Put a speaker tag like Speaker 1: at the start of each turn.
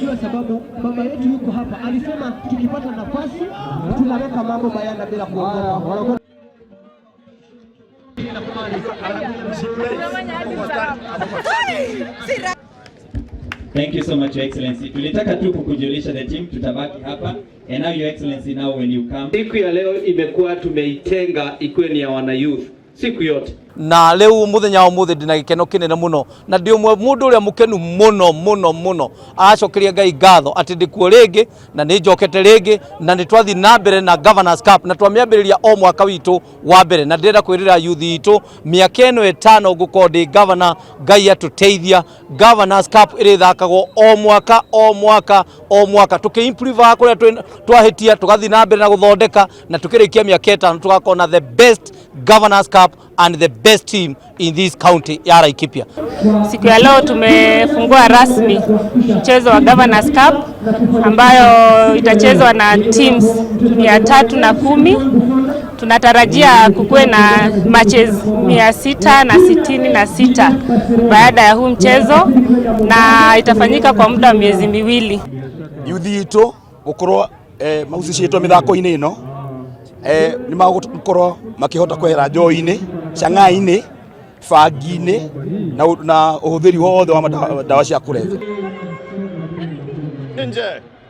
Speaker 1: Kwa sababu mama yetu yuko hapa, alisema tukipata nafasi tunaweka mambo bayana bila kuogopa.
Speaker 2: Thank you so much, Your Excellency. Tulitaka tu kukujulisha the team tutabaki hapa. And now, Your Excellency, now when you come.
Speaker 3: Siku ya leo imekuwa tumeitenga ikuwe ni ya wana youth siku yote.
Speaker 4: Na leo muthenya wa muthi ndina gikeno kinene muno na ndi umwe mundu uria mukenu muno acokeria Ngai ngatho ati ndikuo ringi na ni njokete ringi na ni twathi na mbere na Governors Cup na twamiambiriria o mwaka witu wa mbere na ndira kwirira youth itu miaka eno 5 gukorwo ndi governor Ngai atuteithia. Governors Cup irithakagwo o mwaka tukiimprove kuria twahitia tugathi na mbere na guthondeka na tukirikia miaka 5 tugakona the best Governors Cup and the best team in this county ya Laikipia.
Speaker 5: Siku ya leo tumefungua rasmi mchezo wa Governors Cup ambayo itachezwa na teams 310. Tunatarajia kukuwe na matches 666 baada ya huu mchezo na itafanyika kwa muda wa miezi 2.
Speaker 6: Youth itu gukorwo mahucicitwo mithako-ini ino ni magukorwo makihota kwehera njoi-ini, chang'ai-ini, bangi-ini na uhuthiri wothe wa dawa cia kulevya.